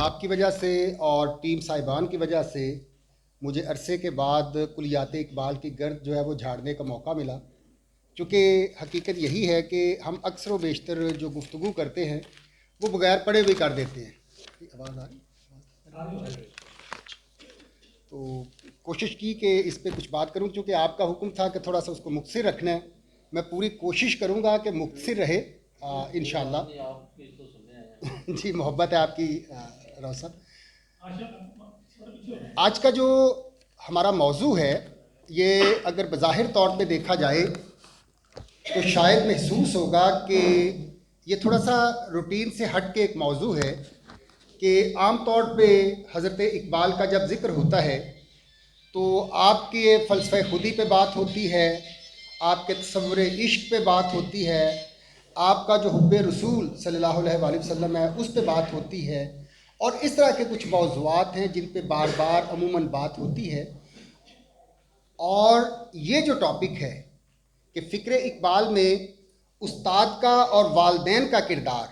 آپ کی وجہ سے اور ٹیم صاحبان کی وجہ سے مجھے عرصے کے بعد کلیات اقبال کی گرد جو ہے وہ جھاڑنے کا موقع ملا، چونکہ حقیقت یہی ہے کہ ہم اکثر و بیشتر جو گفتگو کرتے ہیں وہ بغیر پڑھے ہوئے کر دیتے ہیں۔ آواز آ رہی؟ تو کوشش کی کہ اس پہ کچھ بات کروں، چونکہ آپ کا حکم تھا کہ تھوڑا سا اس کو مختصر رکھنا ہے۔ میں پوری کوشش کروں گا کہ مختصر رہے انشاءاللہ۔ جی محبت ہے آپ کی روشن۔ آج کا جو ہمارا موضوع ہے یہ اگر بظاہر طور پہ دیکھا جائے تو شاید محسوس ہوگا کہ یہ تھوڑا سا روٹین سے ہٹ کے ایک موضوع ہے کہ عام طور پہ حضرت اقبال کا جب ذکر ہوتا ہے تو آپ کے فلسفہ خودی پہ بات ہوتی ہے، آپ کے تصور عشق پہ بات ہوتی ہے، آپ کا جو حب رسول صلی اللہ علیہ وآلہ وسلم ہے اس پہ بات ہوتی ہے، اور اس طرح کے کچھ موضوعات ہیں جن پہ بار بار عموماً بات ہوتی ہے۔ اور یہ جو ٹاپک ہے کہ فکر اقبال میں استاد کا اور والدین کا کردار،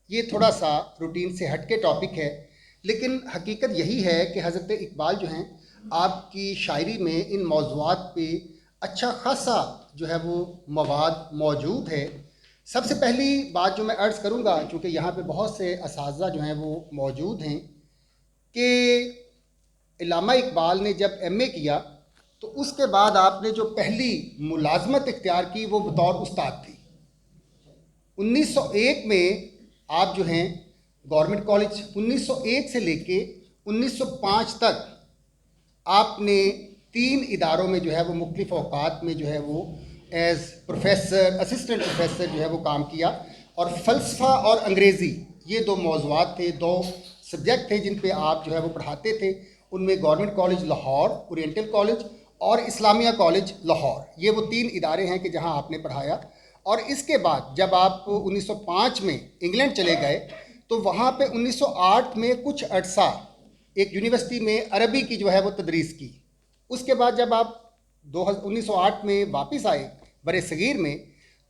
یہ تھوڑا سا روٹین سے ہٹ کے ٹاپک ہے، لیکن حقیقت یہی ہے کہ حضرت اقبال جو ہیں آپ کی شاعری میں ان موضوعات پہ اچھا خاصا جو ہے وہ مواد موجود ہے۔ سب سے پہلی بات جو میں عرض کروں گا، چونکہ یہاں پہ بہت سے اساتذہ جو ہیں وہ موجود ہیں، کہ علامہ اقبال نے جب ایم اے کیا تو اس کے بعد آپ نے جو پہلی ملازمت اختیار کی وہ بطور استاد تھی۔ 1901 میں آپ جو ہیں گورنمنٹ کالج 1901 سے لے کے 1905 تک آپ نے 3 اداروں میں جو ہے وہ مختلف اوقات میں جو ہے وہ ایز پروفیسر اسسٹنٹ پروفیسر جو ہے وہ کام کیا، اور فلسفہ اور انگریزی یہ 2 موضوعات تھے، 2 سبجیکٹ تھے جن پہ آپ جو ہے وہ پڑھاتے تھے۔ ان میں government college Lahore oriental college اور اسلامیہ کالج لاہور، یہ وہ 3 ادارے ہیں کہ جہاں آپ نے پڑھایا۔ اور اس کے بعد جب آپ 1905 میں انگلینڈ چلے گئے تو وہاں پہ 1908 میں کچھ عرصہ ایک یونیورسٹی میں عربی کی جو ہے وہ تدریس کی۔ اس کے بعد جب آپ 1908 میں واپس آئے بر صغیر میں،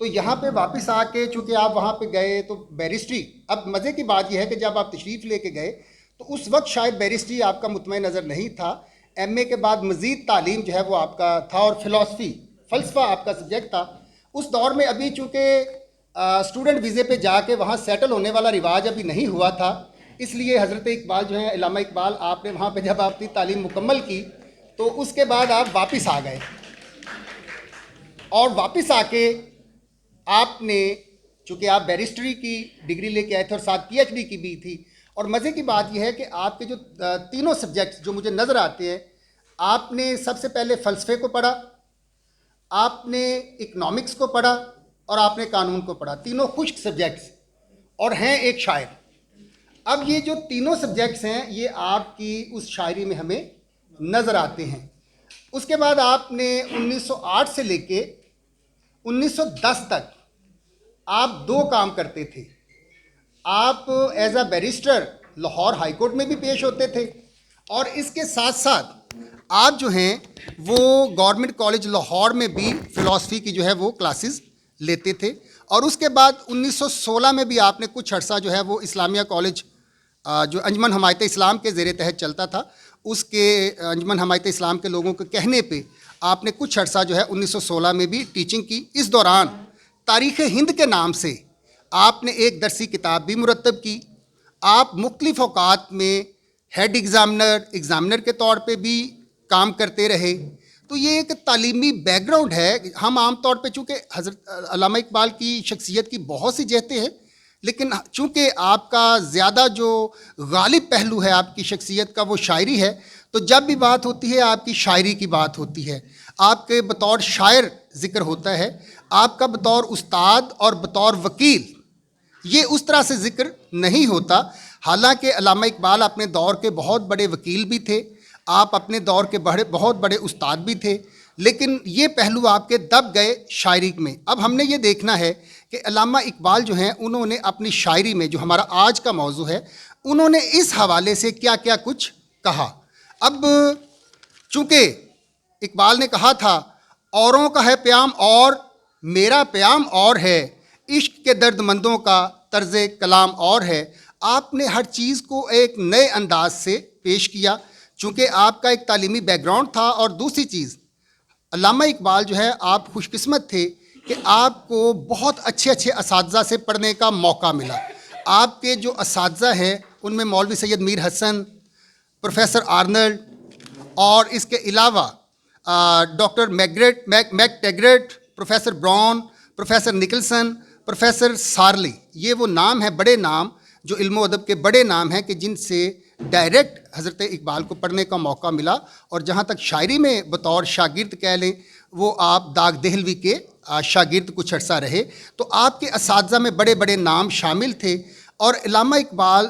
تو یہاں پہ واپس آ کے چونکہ آپ وہاں پہ گئے تو بیرسٹری، اب مزے کی بات یہ ہے کہ جب آپ تشریف لے کے گئے تو اس وقت شاید بیرسٹری آپ کا مطمئن نظر نہیں تھا۔ ایم اے کے بعد مزید تعلیم جو ہے وہ آپ کا تھا، اور فلسفہ آپ کا سبجیکٹ تھا۔ اس دور میں ابھی چونکہ اسٹوڈنٹ ویزے پہ جا کے وہاں سیٹل ہونے والا رواج ابھی نہیں ہوا تھا، اس لیے حضرت اقبال جو ہیں علامہ اقبال، آپ نے وہاں پہ جب آپ کی تعلیم مکمل کی تو اس کے بعد آپ واپس آ گئے، اور واپس آ کے آپ نے چونکہ آپ بیرسٹری کی ڈگری لے کے آئے تھے اور ساتھ پی ایچ ڈی کی بھی تھی۔ اور مزے کی بات یہ ہے کہ آپ کے جو تینوں سبجیکٹس جو مجھے نظر آتے ہیں، آپ نے سب سے پہلے فلسفے کو پڑھا، آپ نے اکنامکس کو پڑھا، اور آپ نے قانون کو پڑھا، تینوں خشک سبجیکٹس، اور ہیں ایک شاعر۔ اب یہ جو تینوں سبجیکٹس ہیں یہ آپ کی اس شاعری میں ہمیں نظر آتے ہیں۔ اس کے بعد آپ نے 1908 سے لے کے 1910 تک آپ 2 کام کرتے تھے۔ آپ as a barrister Lahore high court میں بھی پیش ہوتے تھے، اور اس کے ساتھ ساتھ آپ جو ہیں وہ گورنمنٹ کالج لاہور میں بھی فلسفی کی جو ہے وہ کلاسز لیتے تھے۔ اور اس کے بعد 1916 میں بھی آپ نے کچھ عرصہ جو ہے وہ اسلامیہ کالج جو انجمن حمایت اسلام کے زیر تحت چلتا تھا، اس کے انجمن حمایت اسلام کے لوگوں کے کہنے پہ آپ نے کچھ عرصہ جو ہے 1916 میں بھی ٹیچنگ کی۔ اس دوران تاریخ ہند کے نام سے آپ نے ایک درسی کتاب بھی مرتب کی۔ آپ مختلف اوقات میں ہیڈ ایگزامنر کے طور پہ بھی کام کرتے رہے۔ تو یہ ایک تعلیمی بیک گراؤنڈ ہے۔ ہم عام طور پہ چونکہ حضرت علامہ اقبال کی شخصیت کی بہت سی جہتیں ہیں، لیکن چونکہ آپ کا زیادہ جو غالب پہلو ہے آپ کی شخصیت کا وہ شاعری ہے، تو جب بھی بات ہوتی ہے آپ کی شاعری کی بات ہوتی ہے، آپ کے بطور شاعر ذکر ہوتا ہے، آپ کا بطور استاد اور بطور وکیل یہ اس طرح سے ذکر نہیں ہوتا۔ حالانکہ علامہ اقبال اپنے دور کے بہت بڑے وکیل بھی تھے، آپ اپنے دور کے بہت بڑے استاد بھی تھے، لیکن یہ پہلو آپ کے دب گئے شاعری میں۔ اب ہم نے یہ دیکھنا ہے کہ علامہ اقبال جو ہیں انہوں نے اپنی شاعری میں، جو ہمارا آج کا موضوع ہے، انہوں نے اس حوالے سے کیا کیا کچھ کہا۔ اب چونکہ اقبال نے کہا تھا اوروں کا ہے پیام اور میرا پیام اور ہے، عشق کے درد مندوں کا طرز کلام اور ہے، آپ نے ہر چیز کو ایک نئے انداز سے پیش کیا، چونکہ آپ کا ایک تعلیمی بیک گراؤنڈ تھا. اور دوسری چیز، علامہ اقبال جو ہے آپ خوش قسمت تھے کہ آپ کو بہت اچھے اچھے اساتذہ سے پڑھنے کا موقع ملا. آپ کے جو اساتذہ ہیں ان میں مولوی سید میر حسن، پروفیسر آرنلڈ، اور اس کے علاوہ doctor McTaggart, professor Brown, professor Nicholson, professor Sorley, یہ وہ نام ہیں، بڑے نام، جو علم و ادب کے بڑے نام ہیں کہ جن سے ڈائریکٹ حضرت اقبال کو پڑھنے کا موقع ملا. اور جہاں تک شاعری میں بطور شاگرد کہہ لیں، وہ آپ داغ دہلوی کے شاگرد کچھ عرصہ رہے. تو آپ کے اساتذہ میں بڑے بڑے نام شامل تھے، اور علامہ اقبال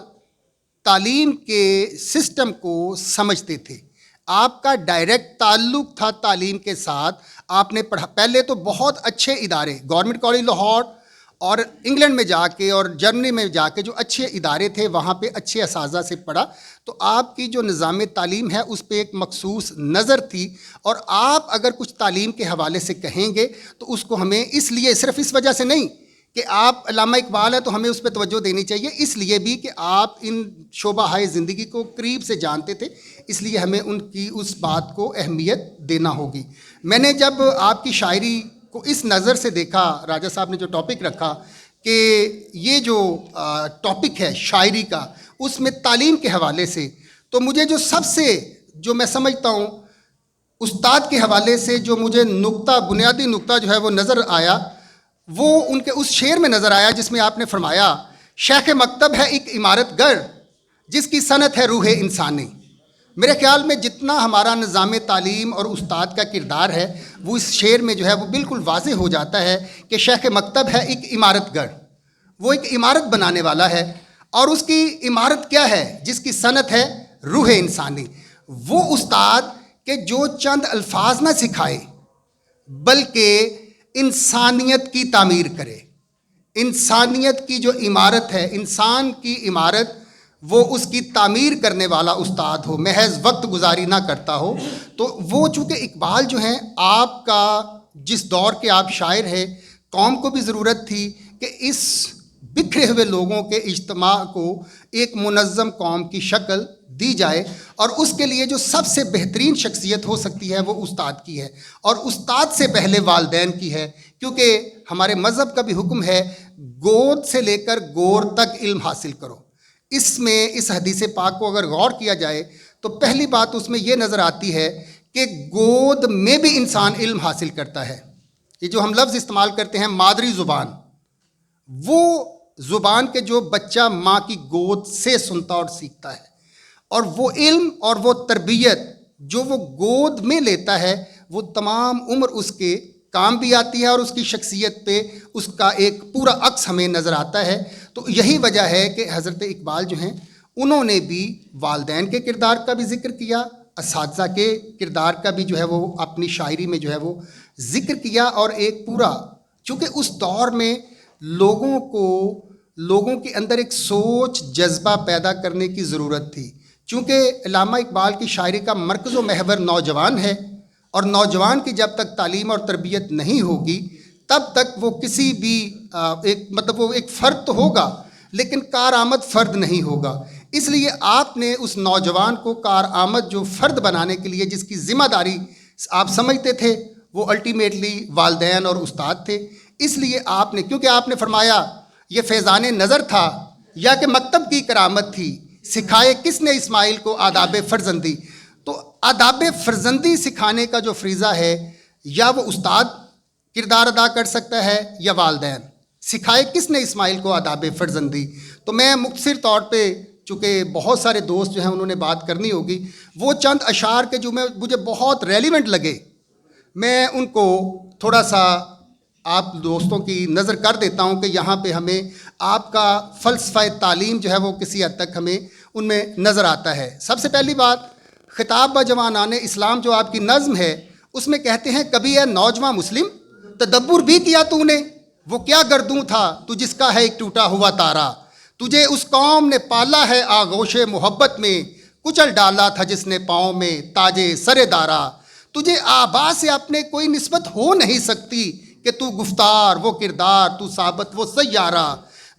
تعلیم کے سسٹم کو سمجھتے تھے. آپ کا ڈائریکٹ تعلق تھا تعلیم کے ساتھ. آپ نے پڑھا، پہلے تو بہت اچھے ادارے، گورنمنٹ کالج لاہور اور انگلینڈ میں جا کے اور جرمنی میں جا کے جو اچھے ادارے تھے وہاں پہ اچھے اساتذہ سے پڑھا. تو آپ کی جو نظام تعلیم ہے اس پہ ایک مخصوص نظر تھی. اور آپ اگر کچھ تعلیم کے حوالے سے کہیں گے تو اس کو ہمیں اس لیے، صرف اس وجہ سے نہیں کہ آپ علامہ اقبال ہے تو ہمیں اس پہ توجہ دینی چاہیے، اس لیے بھی کہ آپ ان شعبہ ہائے زندگی کو قریب سے جانتے تھے، اس لیے ہمیں ان کی اس بات کو اہمیت دینا ہوگی. میں نے جب آپ کی شاعری کو اس نظر سے دیکھا، راجہ صاحب نے جو ٹاپک رکھا کہ یہ جو ٹاپک ہے شاعری کا، اس میں تعلیم کے حوالے سے، تو مجھے جو سب سے، جو میں سمجھتا ہوں استاد کے حوالے سے جو مجھے نقطہ، بنیادی نقطہ جو ہے وہ نظر آیا، وہ ان کے اس شعر میں نظر آیا جس میں آپ نے فرمایا، شیخ مکتب ہے ایک عمارت گر، جس کی صنعت ہے روح انسانی. میرے خیال میں جتنا ہمارا نظام تعلیم اور استاد کا کردار ہے وہ اس شعر میں جو ہے وہ بالکل واضح ہو جاتا ہے کہ شیخ مکتب ہے ایک عمارت گر، وہ ایک عمارت بنانے والا ہے. اور اس کی عمارت کیا ہے؟ جس کی صنعت ہے روح انسانی. وہ استاد کہ جو چند الفاظ نہ سکھائے بلکہ انسانیت کی تعمیر کرے. انسانیت کی جو عمارت ہے، انسان کی عمارت، وہ اس کی تعمیر کرنے والا استاد ہو، محض وقت گزاری نہ کرتا ہو. تو وہ چونکہ اقبال جو ہیں، آپ کا جس دور کے آپ شاعر ہیں، قوم کو بھی ضرورت تھی کہ اس بکھرے ہوئے لوگوں کے اجتماع کو ایک منظم قوم کی شکل دی جائے. اور اس کے لیے جو سب سے بہترین شخصیت ہو سکتی ہے وہ استاد کی ہے، اور استاد سے پہلے والدین کی ہے، کیونکہ ہمارے مذہب کا بھی حکم ہے گود سے لے کر گور تک علم حاصل کرو. اس میں اس حدیث پاک کو اگر غور کیا جائے تو پہلی بات اس میں یہ نظر آتی ہے کہ گود میں بھی انسان علم حاصل کرتا ہے. یہ جو ہم لفظ استعمال کرتے ہیں مادری زبان، وہ زبان کے جو بچہ ماں کی گود سے سنتا اور سیکھتا ہے، اور وہ علم اور وہ تربیت جو وہ گود میں لیتا ہے وہ تمام عمر اس کے کام بھی آتی ہے، اور اس کی شخصیت پہ اس کا ایک پورا عکس ہمیں نظر آتا ہے. تو یہی وجہ ہے کہ حضرت اقبال جو ہیں انہوں نے بھی والدین کے کردار کا بھی ذکر کیا، اساتذہ کے کردار کا بھی جو ہے وہ اپنی شاعری میں جو ہے وہ ذکر کیا. اور ایک پورا، چونکہ اس دور میں لوگوں کے اندر ایک سوچ جذبہ پیدا کرنے کی ضرورت تھی، چونکہ علامہ اقبال کی شاعری کا مرکز و محور نوجوان ہے، اور نوجوان کی جب تک تعلیم اور تربیت نہیں ہوگی تب تک وہ کسی بھی وہ ایک فرد تو ہوگا لیکن کارآمد فرد نہیں ہوگا. اس لیے آپ نے اس نوجوان کو کارآمد جو فرد بنانے کے لیے جس کی ذمہ داری آپ سمجھتے تھے وہ الٹیمیٹلی والدین اور استاد تھے. اس لیے آپ نے، کیونکہ آپ نے فرمایا یہ فیضان نظر تھا یا کہ مکتب کی کرامت تھی، سکھائے کس نے اسماعیل کو آداب فرزندی. تو آداب فرزندی سکھانے کا جو فریضہ ہے یا وہ استاد کردار ادا کر سکتا ہے یا والدین. سکھائے کس نے اسماعیل کو آداب فرزندی. تو میں مختصر طور پہ، چونکہ بہت سارے دوست جو ہیں انہوں نے بات کرنی ہوگی، وہ چند اشعار کے جو مجھے بہت ریلیونٹ لگے میں ان کو تھوڑا سا آپ دوستوں کی نظر کر دیتا ہوں کہ یہاں پہ ہمیں آپ کا فلسفہ تعلیم جو ہے وہ کسی حد تک ہمیں ان میں نظر آتا ہے. سب سے پہلی بات، خطاب با جوانان اسلام جو آپ کی نظم ہے اس میں کہتے ہیں، کبھی اے نوجوان مسلم تدبر بھی کیا تو نے، وہ کیا گردوں تھا تو جس کا ہے ایک ٹوٹا ہوا تارا. تجھے اس قوم نے پالا ہے آغوش محبت میں، کچل ڈالا تھا جس نے پاؤں میں تاجے سر دارا. تجھے آبا سے اپنے کوئی نسبت ہو نہیں سکتی کہ تو گفتار وہ کردار، تو ثابت وہ سیارہ.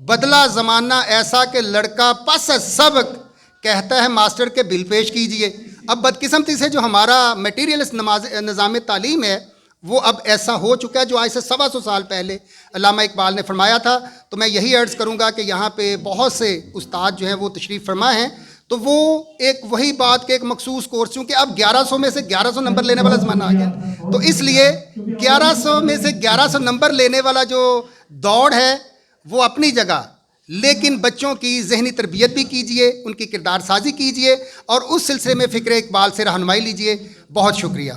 بدلا زمانہ ایسا کہ لڑکا پس سبق کہتا ہے ماسٹر کے بل پیش کیجئے. اب بدقسمتی سے جو ہمارا میٹیریلسٹ نظام تعلیم ہے وہ اب ایسا ہو چکا ہے جو آج سے 125 سال پہلے علامہ اقبال نے فرمایا تھا. تو میں یہی عرض کروں گا کہ یہاں پہ بہت سے استاد جو ہیں وہ تشریف فرما ہیں، تو وہ ایک وہی بات کہ ایک مخصوص کورس، چونکہ اب 1100 میں سے 1100 نمبر لینے والا زمانہ آ گیا، تو اس لیے 1100 میں سے 1100 نمبر لینے والا جو دوڑ ہے وہ اپنی جگہ، لیکن بچوں کی ذہنی تربیت بھی کیجئے، ان کی کردار سازی کیجئے اور اس سلسلے میں فکر اقبال سے رہنمائی لیجئے. بہت شکریہ.